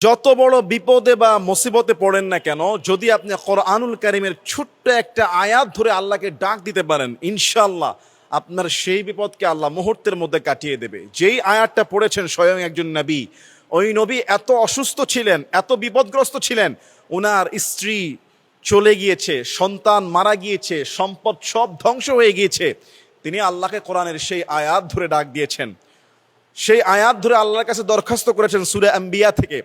যত বড় বিপদে বা মুসিবতে পড়েন না কেন, যদি আপনি কোরআনুল কারীমের ছোট্ট একটা আয়াত ধরে আল্লাহকে ডাক দিতে পারেন, ইনশাআল্লাহ আপনার সেই বিপদকে আল্লাহ মুহূর্তের মধ্যে কাটিয়ে দেবে। যেই আয়াতটা পড়েছেন স্বয়ং একজন নবী, ওই নবী এত অসুস্থ ছিলেন, এত বিপদগ্রস্ত ছিলেন, ওনার স্ত্রী চলে গিয়েছে, সন্তান মারা গিয়েছে, সম্পদ সব ধ্বংস হয়ে গিয়েছে, তিনি আল্লাহকে কোরআনের সেই আয়াত ধরে ডাক দিয়েছেন। সেই আয়াত ধরে আল্লাহর কাছে দরখাস্ত করেছেন সূরা আম্বিয়া থেকে।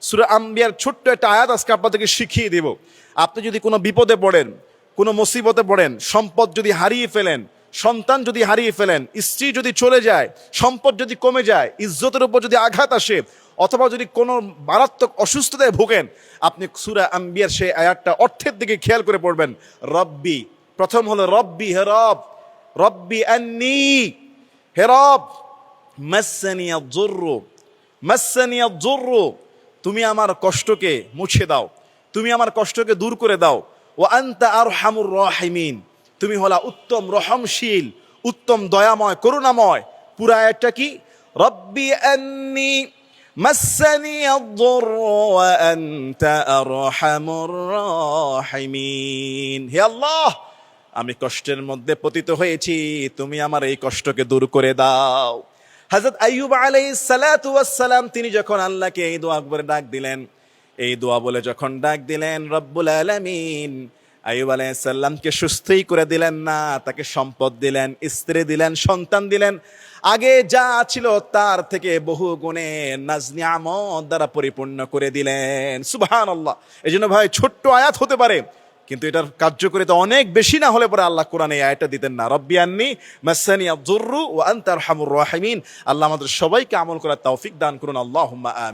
সূরা আম্বিয়ার ছোট্ট একটা আয়াত আজকে আপনাদেরকে শিখিয়ে দেব। আপনি যদি কোনো বিপদে পড়েন, কোনো মুসিবতে পড়েন, সম্পদ যদি হারিয়ে ফেলেন, সন্তান যদি হারিয়ে ফেলেন, স্ত্রী যদি চলে যায়, সম্পদ যদি কমে যায়, ইজ্জতের উপর যদি আঘাত আসে, অথবা যদি কোনো মারাত্মক অসুস্থতায় ভোগেন, আপনি সূরা আম্বিয়ার সেই আয়াতটা অর্থের দিকে খেয়াল করে পড়বেন। রব্বি, প্রথম হলো রব্বি, হে রব, রব্বি আন্নি, হে রব, মাসসানিয়া যুররু, মাসসানিয়া যুররু, তুমি আমার কষ্টকে মুছে দাও, তুমি আমার কষ্টকে দূর করে দাও। ওয়া আনতা আরহামুর রাহিমিন, তুমি হলা উত্তম রহমশীল, উত্তম দয়াময়, করুণাময়। পুরা আয়াতটা কি? রব্বি আন্নি মাসসানিয়া যুররু ওয়া আনতা আরহামুর রাহিমিন, হে আল্লাহ, আমি কষ্টের মধ্যে পতিত হয়েছি, তুমি আমার এই কষ্টকে দূর করে দাও। হযরত আইয়ুব আলাইহিস সালাতু ওয়াস সালাম তিনি যখন আল্লাহকে এই দোয়া করে ডাক দিলেন, এই দোয়া বলে যখন ডাক দিলেন, রব্বুল আলামিন আইয়ুব আলাইহিস সালামকে সুস্থই করে দিলেন না, তাকে সম্পদ দিলেন, স্ত্রী দিলেন, সন্তান দিলেন, আগে যা ছিল তার থেকে বহু গুণে নাজ নিয়ামত দ্বারা পরিপূর্ণ করে দিলেন। সুবহানাল্লাহ। এজন্য ভাই, ছোট্ট আয়াত হতে পারে, কিন্তু এটার কার্যকারিতা অনেক বেশি না হলে পরে আল্লাহ কোরআনে এই আয়াতটা দিতেন না। রব্বি আন্নি মাসসানিয়া যুররু ওয়া আনতা আরহামুর রাহিমিন। আল্লাহ আমাদের সবাইকে আমল করার তৌফিক দান করুন। আল্লাহুম্মা আমিন।